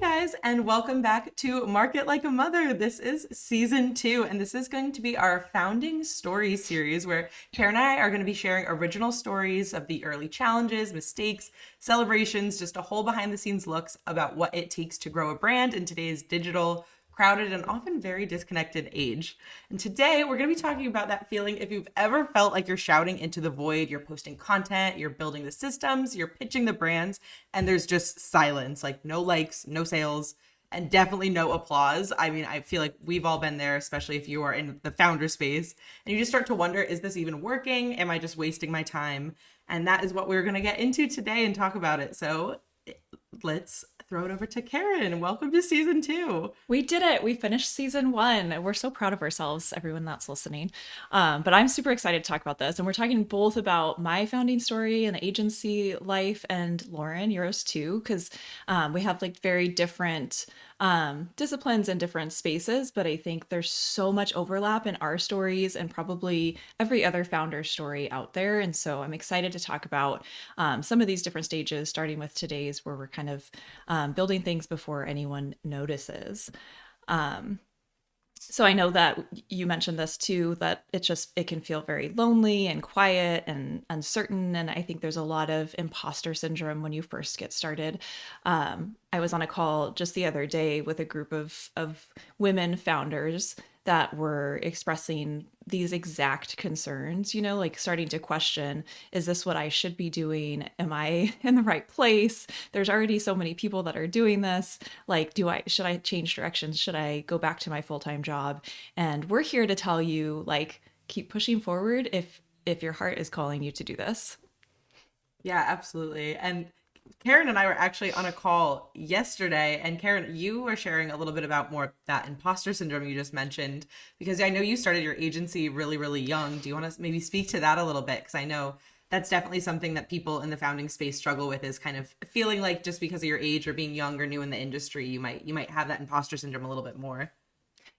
guys, and welcome back to Market Like a Mother. This is season 2, and this is going to be our founding story series where Karen and I are going to be sharing original stories of the early challenges, mistakes, celebrations, just a whole behind the scenes looks about what it takes to grow a brand in today's digital, crowded, and often very disconnected age. And today we're going to be talking about that feeling if you've ever felt like you're shouting into the void, you're posting content, you're building the systems, you're pitching the brands, and there's just silence, like no likes, no sales, and definitely no applause. I mean, I feel like we've all been there, especially if you are in the founder space, and you just start to wonder, is this even working? Am I just wasting my time? And that is what we're going to get into today and talk about it. So let's throw it over to Karen. Welcome to season 2. We did it. We finished season 1. We're so proud of ourselves, everyone that's listening. But I'm super excited to talk about this. And we're talking both about my founding story and agency life, and Lauren, yours too, because we have like very different disciplines and different spaces. But I think there's so much overlap in our stories and probably every other founder story out there. And so I'm excited to talk about some of these different stages, starting with today's, where we're kind of building things before anyone notices. So I know that you mentioned this too, that it can feel very lonely and quiet and uncertain. And I think there's a lot of imposter syndrome when you first get started. I was on a call just the other day with a group of women founders that were expressing these exact concerns, like starting to question, is this what I should be doing? Am I in the right place? There's already so many people that are doing this. Like, should I change directions? Should I go back to my full-time job? And we're here to tell you, like, keep pushing forward if your heart is calling you to do this. Yeah, absolutely. And Karen and I were actually on a call yesterday, and Karen, you were sharing a little bit about more that imposter syndrome you just mentioned, because I know you started your agency really, really young. Do you want to maybe speak to that a little bit? Because I know that's definitely something that people in the founding space struggle with, is kind of feeling like just because of your age or being young or new in the industry, you might have that imposter syndrome a little bit more.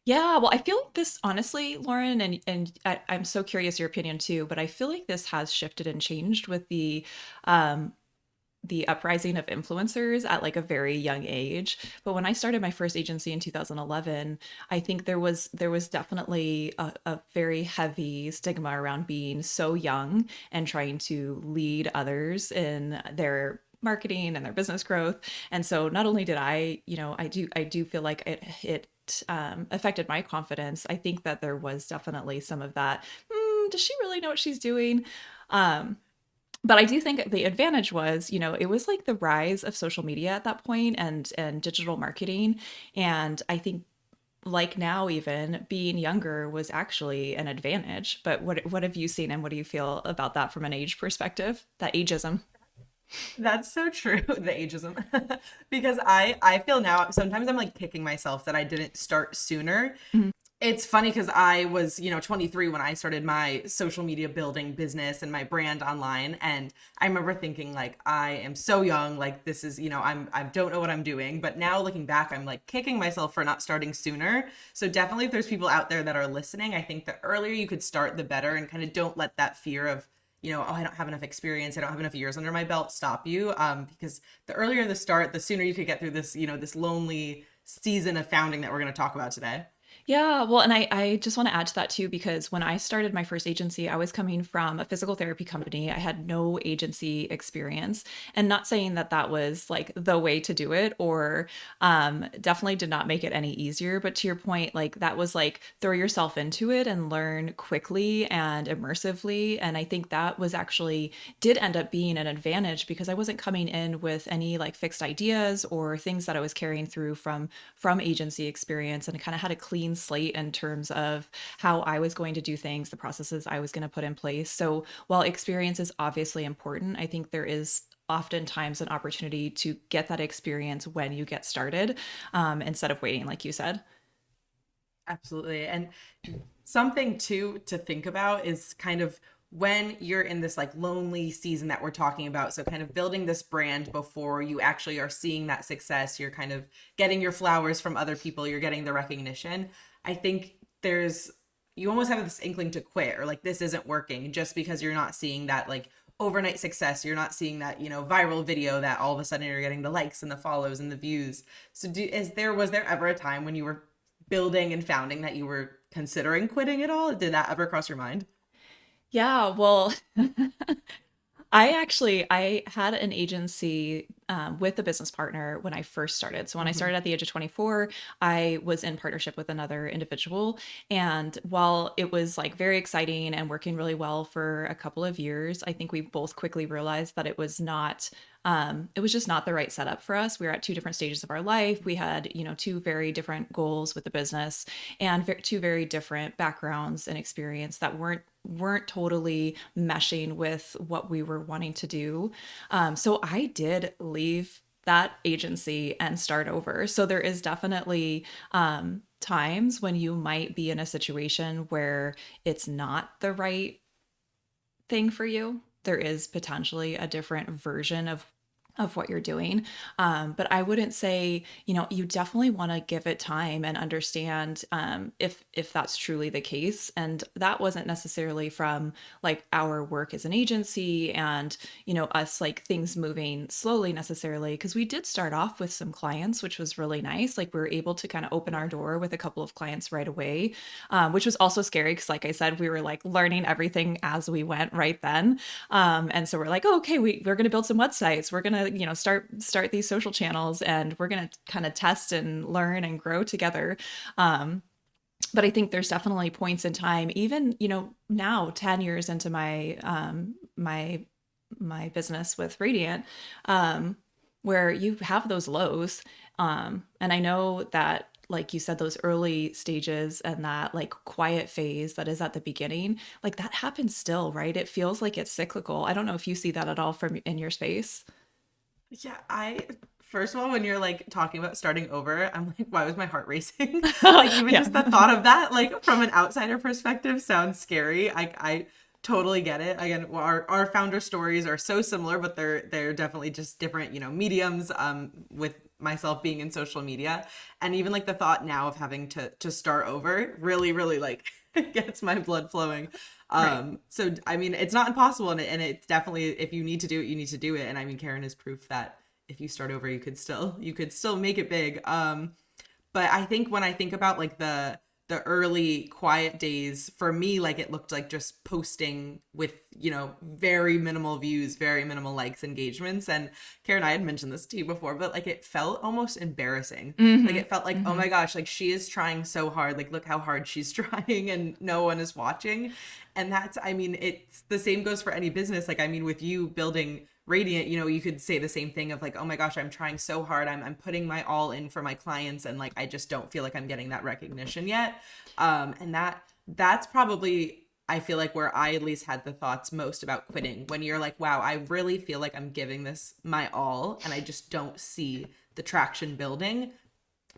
Yeah, well, I feel like this, honestly, Lauren, I'm so curious your opinion too, but I feel like this has shifted and changed with the uprising of influencers at like a very young age. But when I started my first agency in 2011, I think there was definitely a very heavy stigma around being so young and trying to lead others in their marketing and their business growth. And so not only did I do feel like it affected my confidence. I think that there was definitely some of that. Does she really know what she's doing? Um, but I do think the advantage was, it was like the rise of social media at that point and digital marketing. And I think like now, even being younger was actually an advantage. But what have you seen, and what do you feel about that from an age perspective? That ageism. That's so true, the ageism. Because I feel now sometimes I'm like kicking myself that I didn't start sooner. Mhm. It's funny because I was, 23 when I started my social media building business and my brand online. And I remember thinking like, I am so young, like this is, I don't know what I'm doing. But now looking back, I'm like kicking myself for not starting sooner. So definitely if there's people out there that are listening, I think the earlier you could start, the better, and kind of don't let that fear of, oh, I don't have enough experience, I don't have enough years under my belt stop you. Because the earlier the start, the sooner you could get through this, this lonely season of founding that we're going to talk about today. Yeah, well, and I just want to add to that too, because when I started my first agency, I was coming from a physical therapy company. I had no agency experience, and not saying that that was like the way to do it, or definitely did not make it any easier. But to your point, like that was like throw yourself into it and learn quickly and immersively. And I think that was actually did end up being an advantage because I wasn't coming in with any like fixed ideas or things that I was carrying through from agency experience, and kind of had a clean slate in terms of how I was going to do things, the processes I was going to put in place. So while experience is obviously important, I think there is oftentimes an opportunity to get that experience when you get started, instead of waiting, like you said. Absolutely. And something too to think about is kind of when you're in this like lonely season that we're talking about. So kind of building this brand before you actually are seeing that success, you're kind of getting your flowers from other people, you're getting the recognition. I think you almost have this inkling to quit, or like this isn't working just because you're not seeing that like overnight success. You're not seeing that, viral video that all of a sudden you're getting the likes and the follows and the views. So was there ever a time when you were building and founding that you were considering quitting at all? Did that ever cross your mind? Yeah, well, I had an agency with a business partner when I first started. So when I Hmm. started at the age of 24, I was in partnership with another individual. And while it was like very exciting and working really well for a couple of years, I think we both quickly realized that it was just not the right setup for us. We were at two different stages of our life. We had, two very different goals with the business and two very different backgrounds and experience that weren't totally meshing with what we were wanting to do. So I did leave that agency and start over. So there is definitely times when you might be in a situation where it's not the right thing for you. There is potentially a different version of what you're doing. But I wouldn't say, you definitely want to give it time and understand if that's truly the case. And that wasn't necessarily from like our work as an agency and, us like things moving slowly necessarily, because we did start off with some clients, which was really nice. Like we were able to kind of open our door with a couple of clients right away, which was also scary because, like I said, we were like learning everything as we went right then. And so we're like, oh, okay, we're going to build some websites. We're going to, start these social channels, and we're going to kind of test and learn and grow together. But I think there's definitely points in time, even, now 10 years into my business with Radiant, where you have those lows. And I know that, like you said, those early stages and that like quiet phase that is at the beginning, like that happens still, right? It feels like it's cyclical. I don't know if you see that at all from in your space. Yeah, first of all, when you're like talking about starting over, I'm like, why was my heart racing? Like even Yeah. just the thought of that, like from an outsider perspective, sounds scary. I totally get it. Again, our founder stories are so similar, but they're definitely just different, mediums. With myself being in social media, and even like the thought now of having to start over really, really like gets my blood flowing. Right. So I mean, it's not impossible, and it's definitely, if you need to do it, you need to do it. And I mean, Karen is proof that if you start over, you could still make it big. But I think when I think about like the early quiet days for me, like it looked like just posting with, very minimal views, very minimal likes, engagements. And Karen, I had mentioned this to you before, but like it felt almost embarrassing. Like Hmm. it felt like, oh Hmm. my gosh, like she is trying so hard. Like look how hard she's trying and no one is watching. And that's, I mean, it's the same goes for any business. Like, I mean, with you building Radiant, you could say the same thing of like, oh my gosh, I'm trying so hard. I'm putting my all in for my clients, and like I just don't feel like I'm getting that recognition yet. And that's probably, I feel like, where I at least had the thoughts most about quitting, when you're like, wow, I really feel like I'm giving this my all and I just don't see the traction building.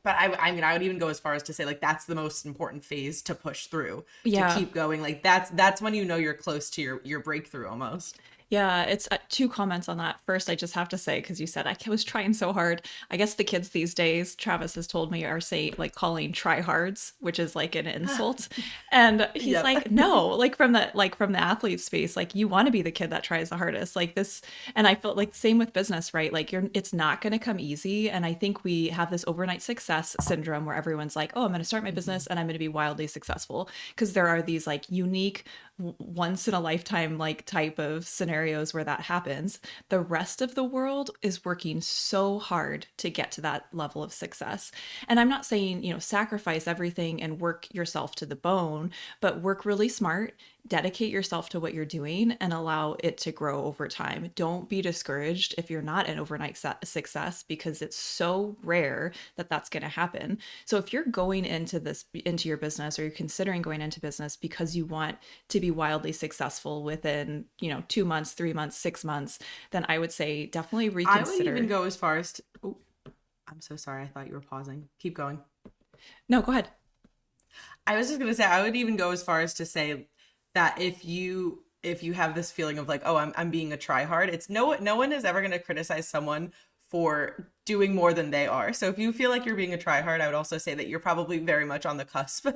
But I mean, I would even go as far as to say like that's the most important phase to push through, to Yeah. keep going. Like that's when you're close to your breakthrough almost. Yeah, it's two comments on that. First, I just have to say, because you said I was trying so hard. I guess the kids these days, Travis has told me, are like calling tryhards, which is like an insult. And he's Yep. like, no, like from the athlete space, like you want to be the kid that tries the hardest, like this. And I felt like same with business, right? Like it's not going to come easy. And I think we have this overnight success syndrome where everyone's like, oh, I'm going to start my business Mhm. and I'm going to be wildly successful because there are these like unique once in a lifetime like type of scenarios where that happens. The rest of the world is working so hard to get to that level of success. And I'm not saying, sacrifice everything and work yourself to the bone, but work really smart, dedicate yourself to what you're doing and allow it to grow over time. Don't be discouraged if you're not an overnight success, because it's so rare that that's going to happen. So if you're going into your business, or you're considering going into business because you want to be wildly successful within, 2 months, 3 months, 6 months, then I would say definitely I would even reconsider. go as far as to, oh, I'm so sorry. I thought you were pausing. Keep going. No, go ahead. I was just gonna say I would even go as far as to say that if you have this feeling of like, oh, I'm being a tryhard, it's no one is ever gonna criticize someone for doing more than they are. So if you feel like you're being a tryhard, I would also say that you're probably very much on the cusp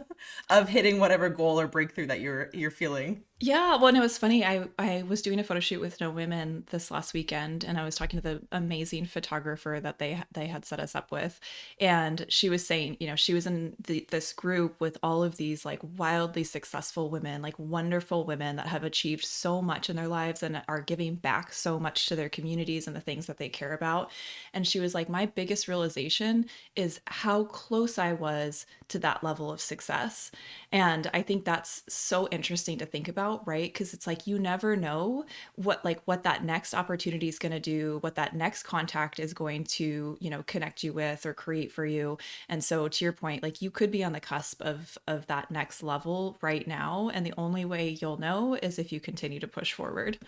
of hitting whatever goal or breakthrough that you're feeling. Yeah, well, and it was funny. I was doing a photo shoot with No Women this last weekend, and I was talking to the amazing photographer that they had set us up with, and she was saying, she was in this group with all of these like wildly successful women, like wonderful women that have achieved so much in their lives and are giving back so much to their communities and the things that they care about. And she was like, my biggest realization is how close I was to that level of success. And I think that's so interesting to think about, right? Because it's like you never know what that next opportunity is going to do, what that next contact is going to, connect you with or create for you. And so to your point, like you could be on the cusp of that next level right now, and the only way you'll know is if you continue to push forward.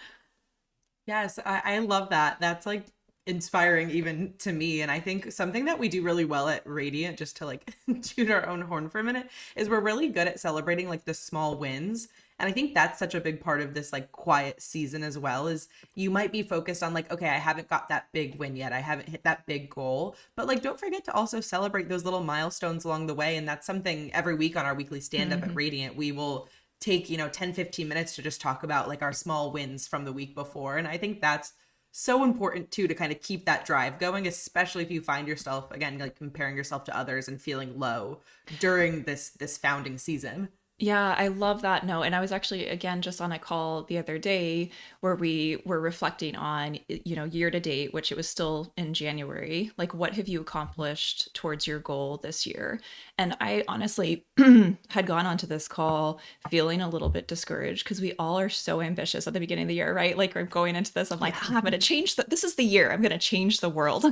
Yes, I love that. That's like inspiring even to me. And I think something that we do really well at Radiant, just to like toot our own horn for a minute, is we're really good at celebrating like the small wins. And I think that's such a big part of this like quiet season as well, is you might be focused on like, okay, I haven't got that big win yet. I haven't hit that big goal. But like, don't forget to also celebrate those little milestones along the way. And that's something every week on our weekly stand up at Mhm. Radiant, we will take 10-15 minutes to just talk about like our small wins from the week before. And I think that's so important too, to kind of keep that drive going, especially if you find yourself again like comparing yourself to others and feeling low during this founding season. Yeah, I love that note. And I was actually, again, just on a call the other day where we were reflecting on, year to date, which it was still in January. Like, what have you accomplished towards your goal this year? And I honestly had gone onto this call feeling a little bit discouraged because we all are so ambitious at the beginning of the year, right? Like, I'm going into this, I'm like, Yeah. I'm going to change this is the year I'm going to change the world.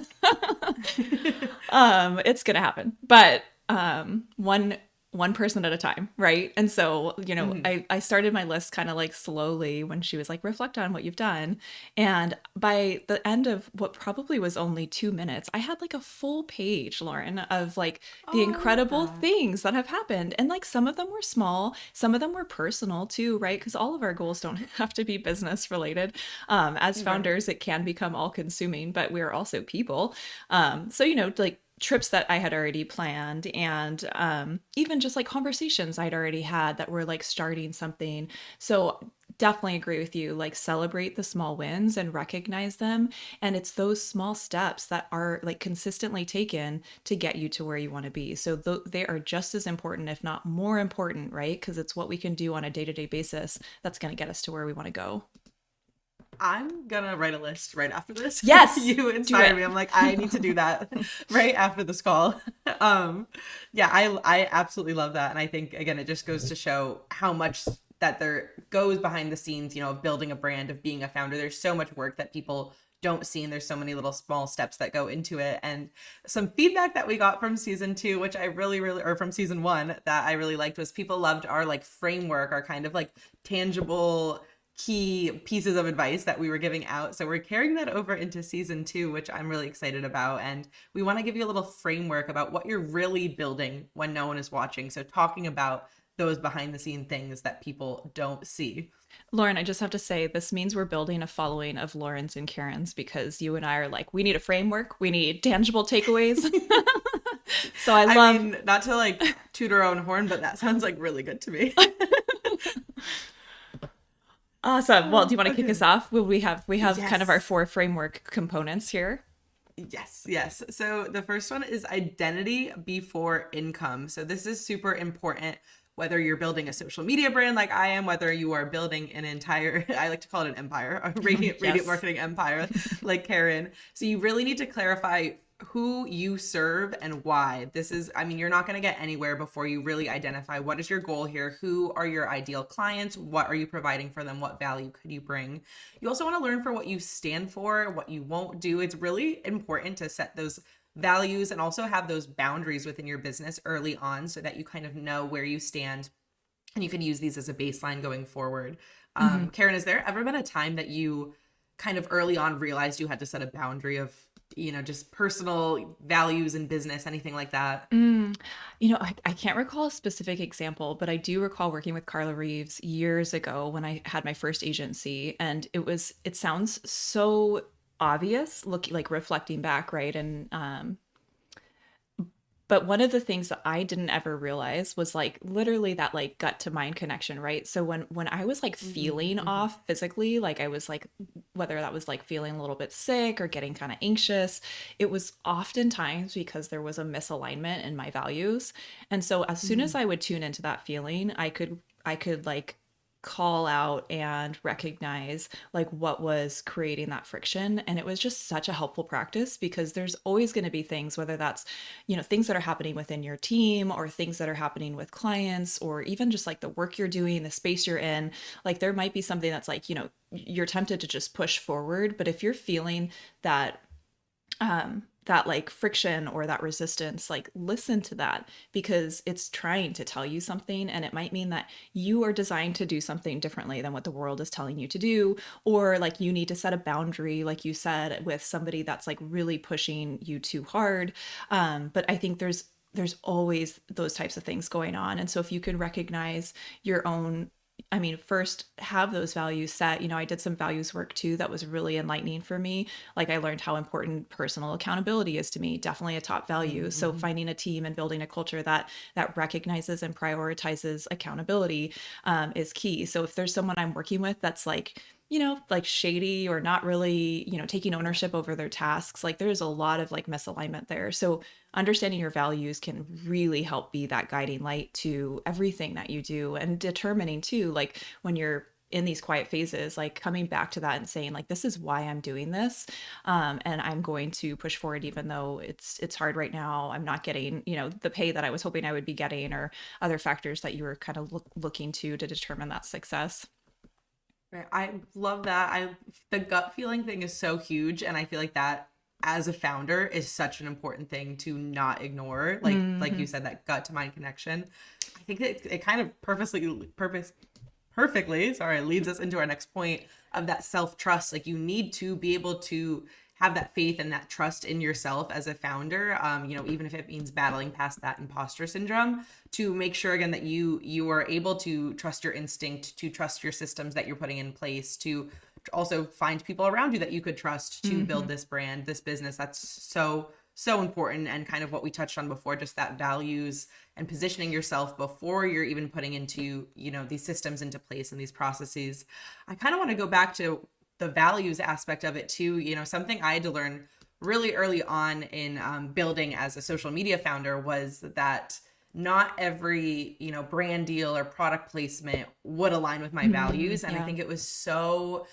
It's going to happen. But one person at a time, right? And so, Mhm. I started my list kind of like slowly when she was like, reflect on what you've done. And by the end of what probably was only 2 minutes, I had like a full page, Lauren, of like the Oh, I love incredible that. things that have happened. And like some of them were small, some of them were personal too, right? Because all of our goals don't have to be business related. As Right. founders, it can become all consuming, but we're also people. So, like, trips that I had already planned and even just like conversations I'd already had that were like starting something. So definitely agree with you. Like celebrate the small wins and recognize them. And it's those small steps that are like consistently taken to get you to where you want to be. So they are just as important, if not more important, right? Because it's what we can do on a day to day basis that's going to get us to where we want to go. I'm gonna write a list right after this. Yes, You do inspire it. me. I'm like, I need to do that right after this call. Um, yeah, I absolutely love that. And I think again, it just goes to show how much that there goes behind the scenes, of building a brand, of being a founder. There's so much work that people don't see, and there's so many little small steps that go into it. And some feedback that we got from season two, which I really, really, or from season one, that I really liked, was people loved our like framework, our kind of like tangible key pieces of advice that we were giving out. So we're carrying that over into season two, which I'm really excited about. And we want to give you a little framework about what you're really building when no one is watching. So talking about those behind the scene things that people don't see. Lauren, I just have to say, this means we're building a following of Laurens and Karens because you and I are like, we need a framework, we need tangible takeaways. So I I love, mean, not to like toot our own horn, but that sounds like really good to me. awesome. Well, do you want to kick us Okay. off? Well, we have kind of our Yes. four framework components here. Yes, yes. So the first one is identity before income. So this is super important, whether you're building a social media brand like I am, whether you are building an entire, I like to call it an empire, a radiant Yes. marketing empire like Karen. So you really need to clarify who you serve and why. This is, I mean, you're not going to get anywhere before you really identify what is your goal here, who are your ideal clients, what are you providing for them, what value could you bring. You also want to learn for what you stand for, what you won't do. It's really important to set those values and also have those boundaries within your business early on so that you kind of know where you stand and you can use these as a baseline going forward. Mhm. Karen, has there ever been a time that you kind of early on realized you had to set a boundary of, just personal values in business, anything like that? Mm, I can't recall a specific example, but I do recall working with Carla Reeves years ago when I had my first agency. And it sounds so obvious, look like reflecting back, right? And but one of the things that I didn't ever realize was like literally that like gut to mind connection, right? So when I was like Mm-hmm, feeling mm-hmm, off physically, like I was like whether that was like feeling a little bit sick or getting kind of anxious, it was oftentimes because there was a misalignment in my values. And so as soon mm-hmm. as I would tune into that feeling, I could like call out and recognize like what was creating that friction, and it was just such a helpful practice because there's always going to be things, whether that's things that are happening within your team or things that are happening with clients or even just like the work you're doing, the space you're in. Like there might be something that's like you're tempted to just push forward, but if you're feeling that that like friction or that resistance, like listen to that because it's trying to tell you something, and it might mean that you are designed to do something differently than what the world is telling you to do, or like you need to set a boundary like you said with somebody that's like really pushing you too hard. But I think there's always those types of things going on, and so if you can recognize your own, I mean, first have those values set. I did some values work too that was really enlightening for me. Like I learned how important personal accountability is to me, definitely a top value. So Mm-hmm. finding a team and building a culture that recognizes and prioritizes accountability is key. So if there's someone I'm working with that's like shady or not really, taking ownership over their tasks, like there's a lot of like misalignment there. So understanding your values can really help be that guiding light to everything that you do, and determining too, like when you're in these quiet phases, like coming back to that and saying like this is why I'm doing this, and I'm going to push forward even though it's hard right now. I'm not getting the pay that I was hoping I would be getting, or other factors that you were kind of looking to determine that success. Right. I love that. The gut feeling thing is so huge, and I feel like that as a founder is such an important thing to not ignore. Like Hmm. you said, that gut to mind connection. I think it kind of perfectly, sorry, leads us into our next point of that self-trust. Like you need to be able to have that faith and that trust in yourself as a founder, even if it means battling past that imposter syndrome, to make sure again that you are able to trust your instinct, to trust your systems that you're putting in place, to also find people around you that you could trust to build Hmm. this brand, this business. That's so important, and kind of what we touched on before, just that values and positioning yourself before you're even putting into these systems into place and these processes. I kind of want to go back to the values aspect of it too. Something I had to learn really early on in building as a social media founder was that not every brand deal or product placement would align with my Hmm. values, and I Yeah. think it was so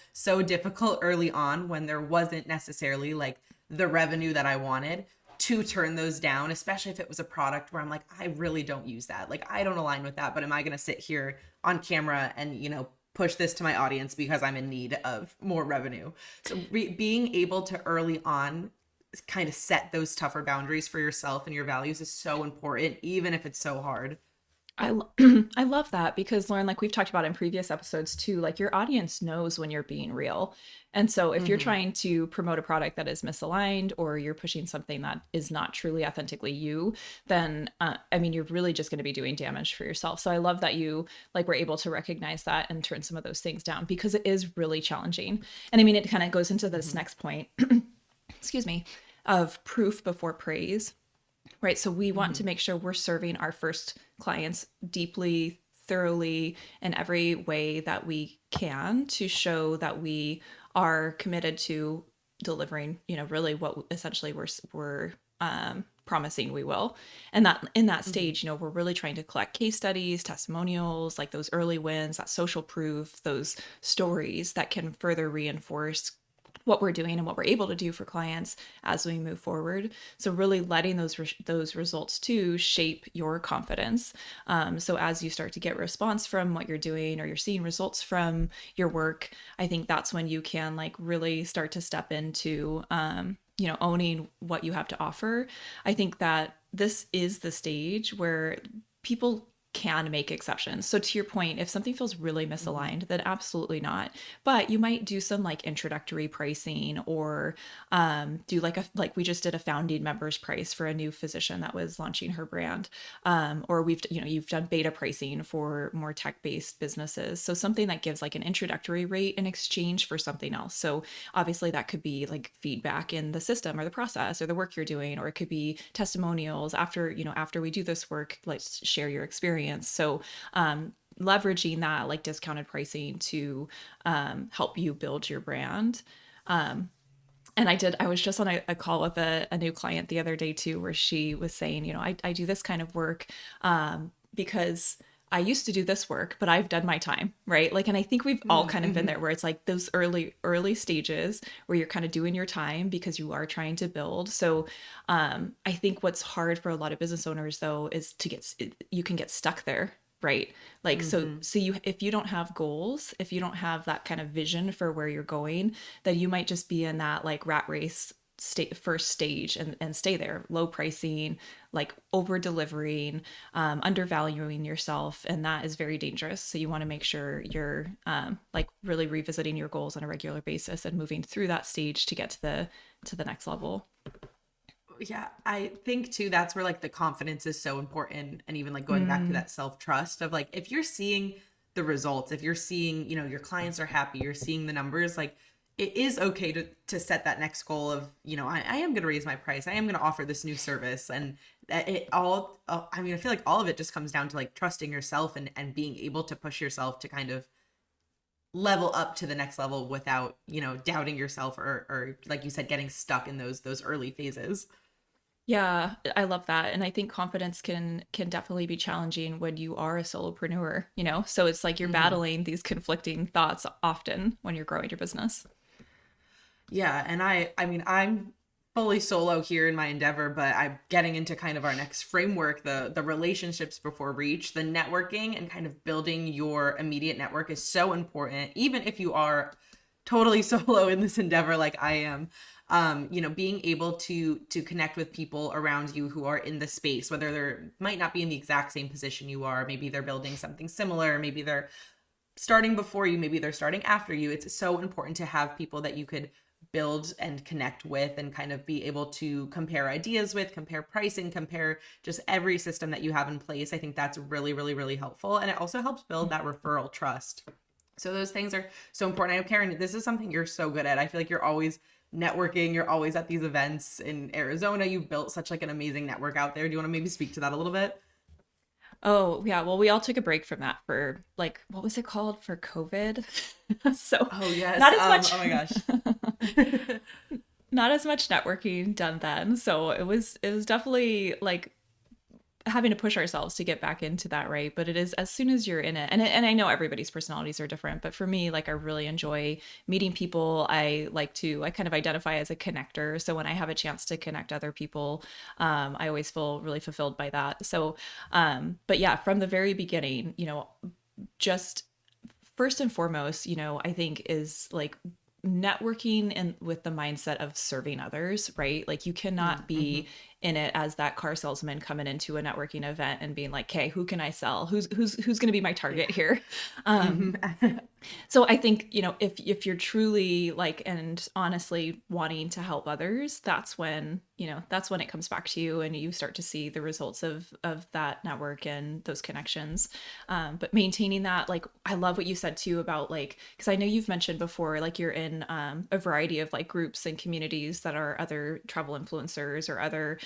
difficult early on when there wasn't necessarily like the revenue that I wanted to turn those down, especially if it was a product where I'm like, I really don't use that. Like, I don't align with that, but am I going to sit here on camera and, push this to my audience because I'm in need of more revenue? So being able to early on kind of set those tougher boundaries for yourself and your values is so important, even if it's so hard. I love that because Lauren, like we've talked about in previous episodes too, like your audience knows when you're being real. And so if you're Mm-hmm. trying to promote a product that is misaligned or you're pushing something that is not truly authentically you, then I mean, you're really just going to be doing damage for yourself. So I love that you like were able to recognize that and turn some of those things down because it is really challenging. And I mean, it kind of goes into this Mm-hmm. next point, excuse me, of proof before praise. Right. So we want Mm-hmm. to make sure we're serving our first clients deeply, thoroughly, in every way that we can to show that we are committed to delivering, really what essentially we're promising we will. And that in that Mm-hmm. stage, we're really trying to collect case studies, testimonials, like those early wins, that social proof, those stories that can further reinforce what we're doing and what we're able to do for clients as we move forward. So really letting those results too shape your confidence. So as you start to get response from what you're doing or you're seeing results from your work, I think that's when you can like really start to step into owning what you have to offer. I think that this is the stage where people can make exceptions. So to your point, if something feels really misaligned, then absolutely not. But you might do some like introductory pricing, or do like we just did a founding members price for a new physician that was launching her brand. Or you've done beta pricing for more tech-based businesses. So something that gives like an introductory rate in exchange for something else. So obviously that could be like feedback in the system or the process or the work you're doing, or it could be testimonials after we do this work, let's share your experience. So leveraging that like discounted pricing to help you build your brand. And I was just on a call with a new client the other day too, where she was saying, I do this kind of work because I used to do this work, but I've done my time, right? Like, and I think we've all kind of been there, where it's like those early stages where you're kind of doing your time because you are trying to build. So I think what's hard for a lot of business owners though is you can get stuck there, right? Like, so you, if you don't have goals, if you don't have that kind of vision for where you're going, then you might just be in that like rat race first stage, and stay there, low pricing, like over delivering, undervaluing yourself, and that is very dangerous. So you want to make sure you're like really revisiting your goals on a regular basis and moving through that stage to get to the next level. Yeah, I think too, that's where like the confidence is so important. And even like going back to that self-trust of like, if you're seeing the results, if you're seeing, your clients are happy, you're seeing the numbers, like it is okay to set that next goal of, I am going to raise my price. I am going to offer this new service. And that it all, I mean, I feel like all of it just comes down to like trusting yourself and being able to push yourself to kind of level up to the next level without, doubting yourself or like you said, getting stuck in those early phases. Yeah, I love that. And I think confidence can definitely be challenging when you are a solopreneur, So it's like you're battling these conflicting thoughts often when you're growing your business. Yeah, and I mean, I'm fully solo here in my endeavor, but I'm getting into kind of our next framework, the relationships before reach, the networking and kind of building your immediate network is so important, even if you are totally solo in this endeavor like I am. Being able to connect with people around you who are in the space, whether they're might not be in the exact same position you are, maybe they're building something similar, maybe they're starting before you, maybe they're starting after you. It's so important to have people that you could build and connect with and kind of be able to compare ideas with, compare pricing, compare just every system that you have in place. I think that's really, really, really helpful. And it also helps build that referral trust. So those things are so important. I know, Karen, this is something you're so good at. I feel like you're always networking. You're always at these events in Arizona. You've built such like an amazing network out there. Do you want to maybe speak to that a little bit? Oh, yeah. Well, we all took a break from that for like, what was it called, for COVID? So Oh yes. not as much, Oh my gosh. not as much networking done then. So it was definitely like having to push ourselves to get back into that, right? But it is, as soon as you're in it, and I know everybody's personalities are different, but for me, like I really enjoy meeting people. I kind of identify as a connector. So when I have a chance to connect other people, I always feel really fulfilled by that. So, but yeah, from the very beginning, just first and foremost, I think is like networking and with the mindset of serving others, right? Like you cannot Mm-hmm. be in it as that car salesman coming into a networking event and being like, "Okay, who can I sell? Who's going to be my target Yeah. here?" Um, Mm-hmm. so I think, if you're truly like and honestly wanting to help others, that's when it comes back to you and you start to see the results of that network and those connections. But maintaining that, like I love what you said too about like, because I know you've mentioned before, like you're in a variety of like groups and communities that are other travel influencers or other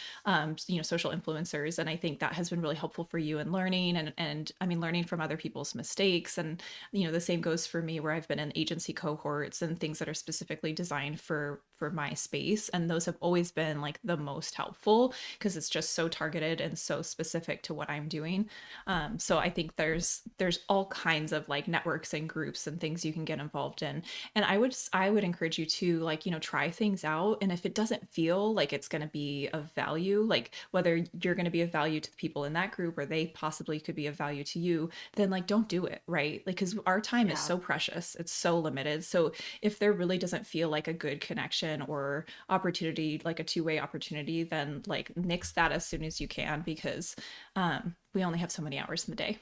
social influencers, and I think that has been really helpful for you in learning and I mean learning from other people's mistakes. And the same goes for me, where I've been in agency cohorts and things that are specifically designed for my space, and those have always been like the most helpful because it's just so targeted and so specific to what I'm doing. So I think there's all kinds of like networks and groups and things you can get involved in, and I would encourage you to like try things out, and if it doesn't feel like it's going to be of value, like whether you're going to be of value to the people in that group or they possibly could be of value to you, then like don't do it, right? Like because our time is Yeah. so precious, it's so limited. So if there really doesn't feel like a good connection collaboration or opportunity, like a two-way opportunity, then like nix that as soon as you can, because we only have so many hours in the day.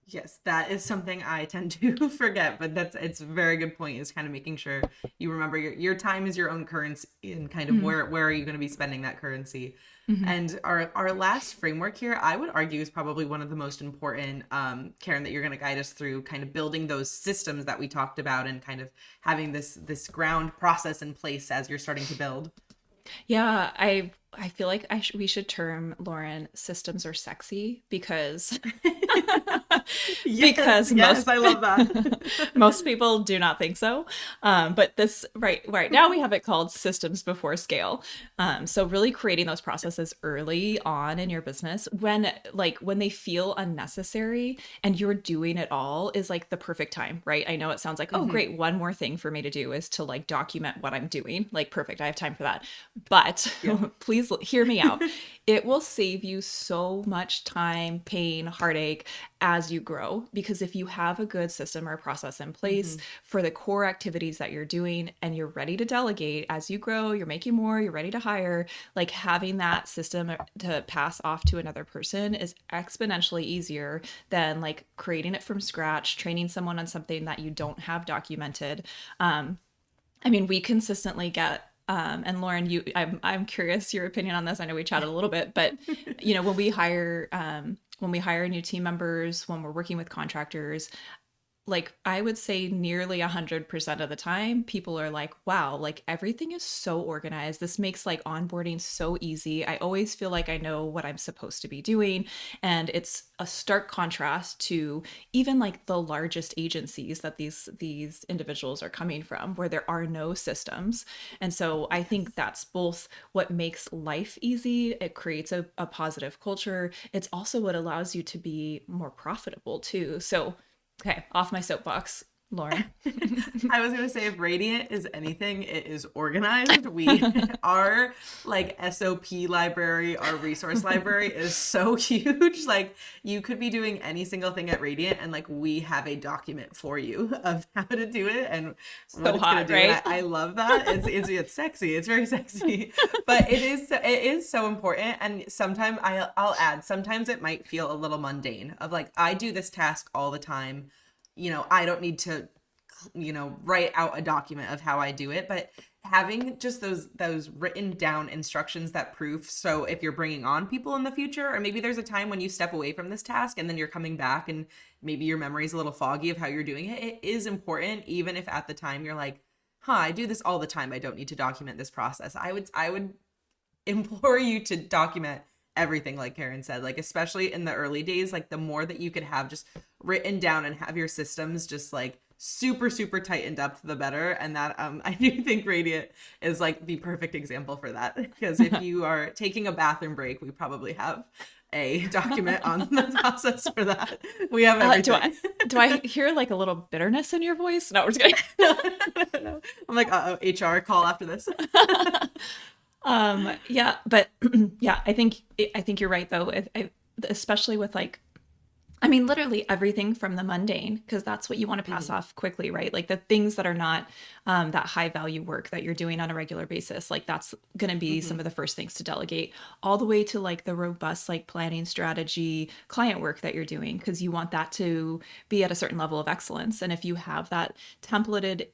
Yes, that is something I tend to forget, but it's a very good point, is kind of making sure you remember your time is your own currency, and kind of Mm-hmm. where are you going to be spending that currency. Mm-hmm. And our last framework here, I would argue, is probably one of the most important, Karen, that you're going to guide us through, kind of building those systems that we talked about, and kind of having this ground process in place as you're starting to build. Yeah, I feel like we should term Lauren systems are sexy because Yes, because yes, I love that. most people do not think so. But this right now we have it called systems before scale. So really creating those processes early on in your business when they feel unnecessary and you're doing it all is like the perfect time, right? I know it sounds like, oh Hmm. great, one more thing for me to do is to like document what I'm doing. Like perfect, I have time for that. But Yeah. please hear me out. It will save you so much time, pain, heartache as you grow. Because if you have a good system or process in place Hmm. for the core activities that you're doing and you're ready to delegate as you grow, you're making more, you're ready to hire, like having that system to pass off to another person is exponentially easier than like creating it from scratch, training someone on something that you don't have documented. I mean, we consistently get and Lauren, I'm curious your opinion on this. I know we chatted a little bit, but when we hire new team members, when we're working with contractors, like I would say nearly 100% of the time, people are like, wow, like everything is so organized. This makes like onboarding so easy. I always feel like I know what I'm supposed to be doing. And it's a stark contrast to even like the largest agencies that these individuals are coming from, where there are no systems. And so I think that's both what makes life easy. It creates a positive culture. It's also what allows you to be more profitable too. So okay, off my soapbox, Lauren. I was gonna say, if Radiant is anything, it is organized. We our like SOP library, our resource library is so huge. Like you could be doing any single thing at Radiant, and like we have a document for you of how to do it and what So it's gonna hot, do. And right? I love that. It's sexy. It's very sexy, but it is so important. And sometimes I'll add. Sometimes it might feel a little mundane. Of like I do this task all the time. I don't need to write out a document of how I do it, but having just those written down instructions that proof, so if you're bringing on people in the future, or maybe there's a time when you step away from this task and then you're coming back and maybe your memory is a little foggy of how you're doing it, it is important, even if at the time you're like, I do this all the time, I don't need to document this process. I would implore you to document everything, like Karen said, like especially in the early days, like the more that you could have just written down and have your systems just like super super tightened up, the better. And that I do think Radiant is like the perfect example for that, because if you are taking a bathroom break, we probably have a document on the process for that. We have Do everything. I hear like a little bitterness in your voice? No, we're just kidding. No. I'm like, HR call after this. Yeah, but yeah, I think you're right though. Especially with like, I mean, literally everything from the mundane, because that's what you want to pass Mhm. off quickly, right? Like the things that are not that high value work that you're doing on a regular basis, like that's going to be some Mhm. of the first things to delegate, all the way to like the robust, like planning strategy, client work that you're doing, because you want that to be at a certain level of excellence. And if you have that templated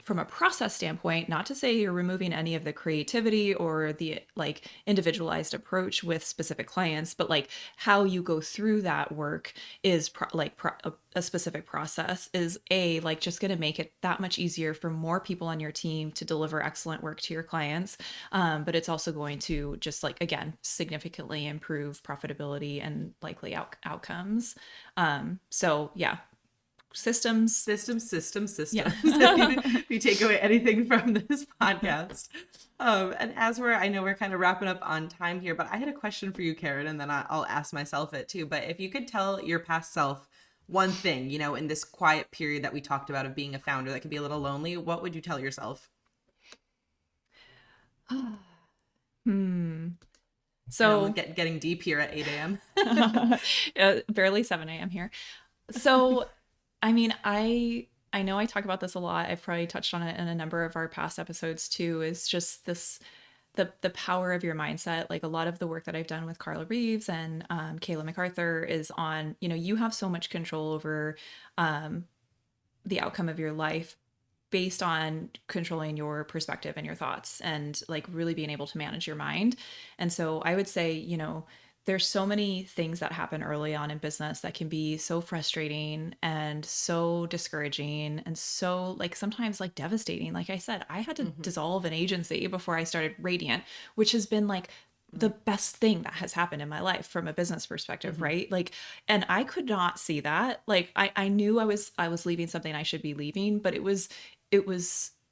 from a process standpoint, not to say you're removing any of the creativity or the like individualized approach with specific clients, but like how you go through that work is a specific process is like just going to make it that much easier for more people on your team to deliver excellent work to your clients. But it's also going to just like, again, significantly improve profitability and likely outcomes. So yeah, systems. Systems. Yeah. If you take away anything from this podcast. And I know we're kind of wrapping up on time here, but I had a question for you, Karen, and then I'll ask myself it too. But if you could tell your past self one thing, in this quiet period that we talked about of being a founder that can be a little lonely, what would you tell yourself? Hmm. I know I'm So, getting deep here at 8 a.m. barely 7 a.m. here. So, I mean, I know I talk about this a lot. I've probably touched on it in a number of our past episodes too, is just this the power of your mindset. Like a lot of the work that I've done with Carla Reeves and Kayla MacArthur is on, you have so much control over the outcome of your life based on controlling your perspective and your thoughts and like really being able to manage your mind. And so I would say, there's so many things that happen early on in business that can be so frustrating and so discouraging and so like sometimes like devastating. Like I said, I had to dissolve an agency before I started Radiant, which has been like the best thing that has happened in my life from a business perspective, right? Like, and I could not see that. Like I knew I was leaving something I should be leaving, but it was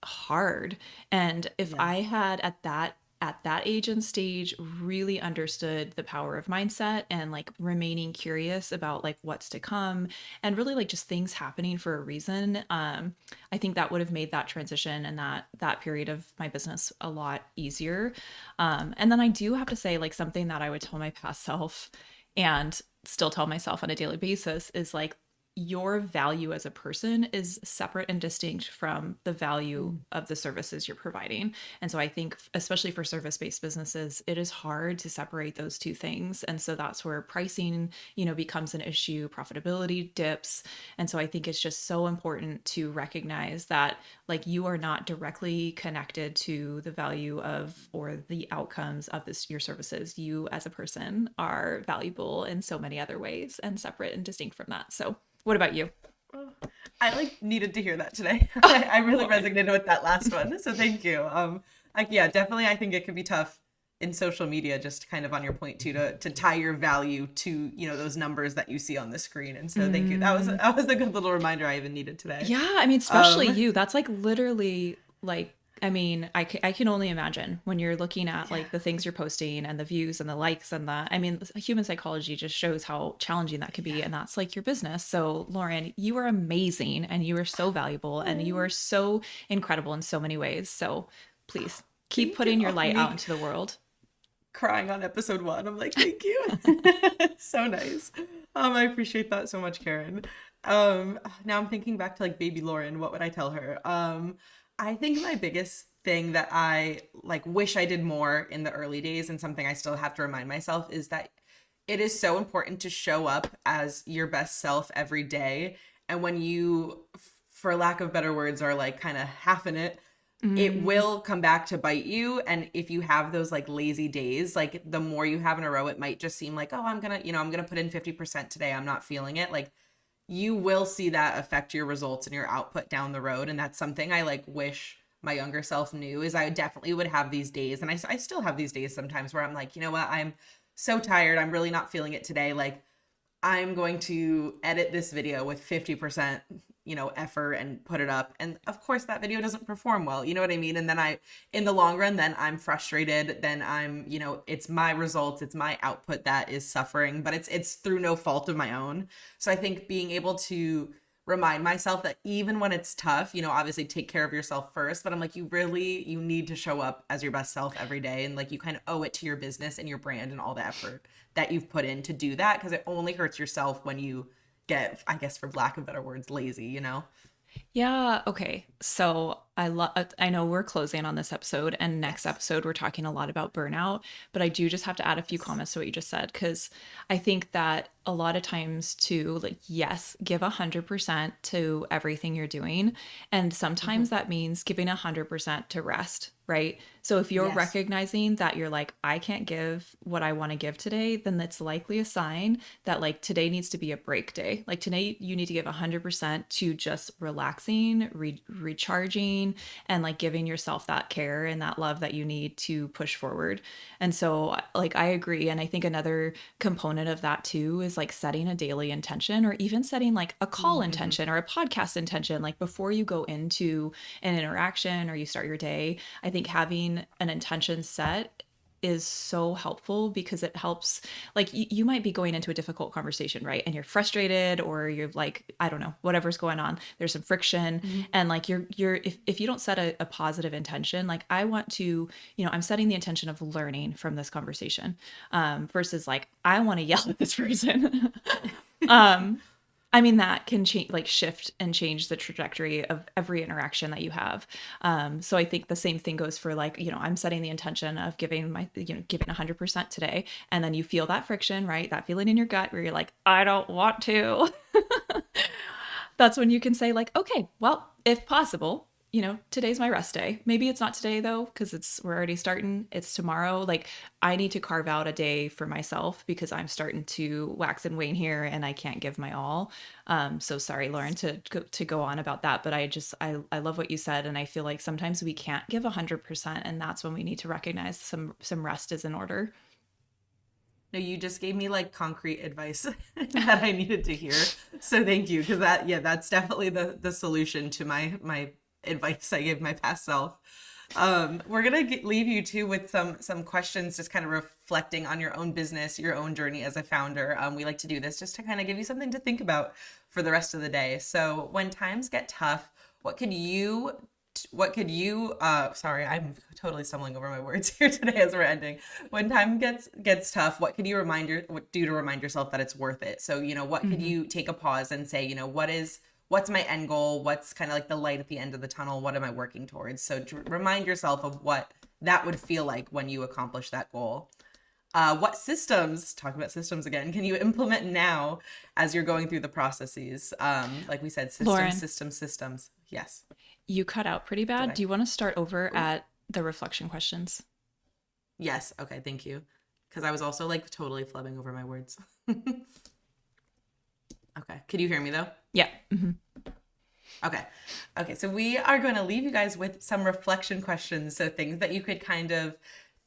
hard. And if Yeah. I had at that age and stage really understood the power of mindset and like remaining curious about like what's to come and really like just things happening for a reason, I think that would have made that transition and that period of my business a lot easier. And then I do have to say, like, something that I would tell my past self and still tell myself on a daily basis is like, your value as a person is separate and distinct from the value of the services you're providing. And so I think, especially for service-based businesses, it is hard to separate those two things. And so that's where pricing, becomes an issue, profitability dips. And so I think it's just so important to recognize that like you are not directly connected to the value of or the outcomes of your services. You as a person are valuable in so many other ways and separate and distinct from that. So what about you? Oh, I like needed to hear that today. I really Lauren. resonated with that last one. So thank you. Like yeah, definitely I think it can be tough in social media, just kind of on your point too, to tie your value to, those numbers that you see on the screen. And so thank you. That was a good little reminder I even needed today. Yeah, I mean, especially Um you. That's like literally like, I mean, I can only imagine when you're looking at yeah. like the things you're posting and the views and the likes and I mean, human psychology just shows how challenging that can be. And that's like your business. So, Lauren, you are amazing and you are so valuable and you Oh, are so incredible in so many ways. So, please keep thank you. putting your Oh, light out me into the world. crying on episode one. I'm like, thank you. So nice. I appreciate that so much, Karen. Now I'm thinking back to like baby Lauren. What would I tell her? I think my biggest thing that I like wish I did more in the early days and something I still have to remind myself is that it is so important to show up as your best self every day. And when you, for lack of better words, are like kind of half in it, it Mm, will come back to bite you. And if you have those like lazy days, like the more you have in a row, it might just seem like, oh, I'm gonna put in 50% today, I'm not feeling it. Like you will see that affect your results and your output down the road. And that's something I like wish my younger self knew, is I definitely would have these days. And I still have these days sometimes where I'm like, you know what, I'm so tired, I'm really not feeling it today. Like I'm going to edit this video with 50%, effort and put it up. And of course that video doesn't perform well. You know what I mean? And then in the long run, then I'm frustrated. Then it's my results, it's my output that is suffering, but it's through no fault of my own. So I think being able to remind myself that even when it's tough, obviously take care of yourself first, but I'm like, you need to show up as your best self every day. And like, you kind of owe it to your business and your brand and all the effort that you've put in to do that. Cause it only hurts yourself when you get, I guess, for lack of better words, lazy. yeah. Okay. So I know we're closing on this episode, and next Yes. episode we're talking a lot about burnout, but I do just have to add a few comments to what you just said, because I think that a lot of times too, like, yes, give 100% to everything you're doing. And Hmm. sometimes that means giving 100% to rest, right? So if you're Yes. recognizing that you're like, I can't give what I want to give today, then that's likely a sign that like today needs to be a break day. Like today you need to give 100% to just relaxing, recharging, and like giving yourself that care and that love that you need to push forward. And so like I agree, and I think another component of that too is like setting a daily intention, or even setting like a call Hmm. intention or a podcast intention, like before you go into an interaction or you start your day. I think having an intention set is so helpful, because it helps, like you might be going into a difficult conversation, right, and you're frustrated, or you're like, I don't know, whatever's going on, there's some friction, and like you're if you don't set a positive intention, like I want to, I'm setting the intention of learning from this conversation, versus like I want to yell at this person. um I mean, that can change, like shift and change the trajectory of every interaction that you have. So I think the same thing goes for like, I'm setting the intention of giving 100% today. And then you feel that friction, right? That feeling in your gut where you're like, I don't want to. That's when you can say like, okay, well, if possible, today's my rest day. Maybe it's not today though, because we're already starting. It's tomorrow. Like I need to carve out a day for myself because I'm starting to wax and wane here and I can't give my all. So sorry, Lauren, to go on about that, but I love what you said, and I feel like sometimes we can't give 100%, and that's when we need to recognize some rest is in order. No, you just gave me like concrete advice that I needed to hear. So thank you, because that's definitely the solution to my advice I gave my past self. We're gonna leave you too with some questions, just kind of reflecting on your own business, your own journey as a founder. We like to do this just to kind of give you something to think about for the rest of the day. So when times get tough, sorry, I'm totally stumbling over my words here today as we're ending. When time gets tough, what could you do to remind yourself that it's worth it? So, what could you take a pause and say, what's my end goal? What's kind of like the light at the end of the tunnel? What am I working towards? So to remind yourself of what that would feel like when you accomplish that goal. What systems, talking about systems again, can you implement now as you're going through the processes? Like we said, Lauren, systems. Yes. you cut out pretty bad. Do you want to start over at the reflection questions? Yes. Okay. Thank you. Because I was also like totally flubbing over my words. Okay. Could you hear me though? Yeah. Mm-hmm. Okay. So we are going to leave you guys with some reflection questions. So things that you could kind of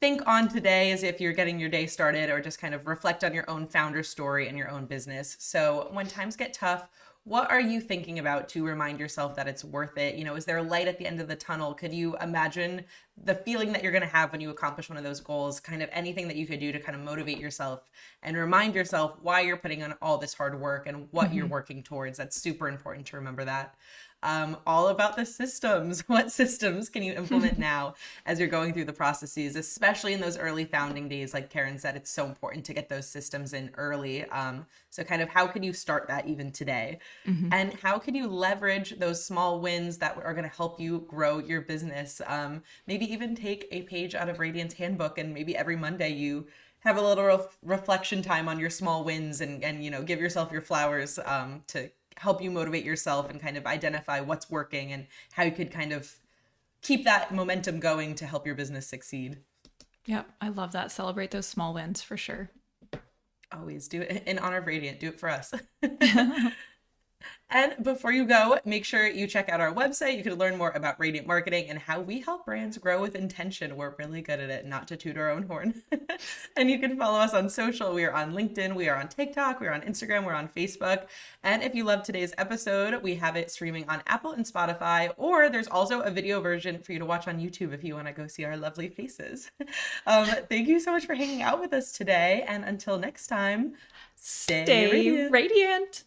think on today as if you're getting your day started, or just kind of reflect on your own founder story and your own business. So when times get tough, what are you thinking about to remind yourself that it's worth it? Is there a light at the end of the tunnel? Could you imagine the feeling that you're going to have when you accomplish one of those goals? Kind of anything that you could do to kind of motivate yourself and remind yourself why you're putting on all this hard work and what you're working towards. That's super important to remember that. All about the systems. What systems can you implement now as you're going through the processes, especially in those early founding days? Like Karen said, it's so important to get those systems in early. So kind of how can you start that even today? And how can you leverage those small wins that are going to help you grow your business? Maybe even take a page out of Radiant's handbook, and maybe every Monday you have a little reflection time on your small wins, and give yourself your flowers to help you motivate yourself and kind of identify what's working and how you could kind of keep that momentum going to help your business succeed. Yep. I love that. Celebrate those small wins for sure. Always do it in honor of Radiant. Do it for us. And before you go, make sure you check out our website. You can learn more about Radiant Marketing and how we help brands grow with intention. We're really good at it, not to toot our own horn. And you can follow us on social. We are on LinkedIn. We are on TikTok. We're on Instagram. We're on Facebook. And if you love today's episode, we have it streaming on Apple and Spotify, or there's also a video version for you to watch on YouTube if you want to go see our lovely faces. Thank you so much for hanging out with us today. And until next time, stay radiant. Radiant.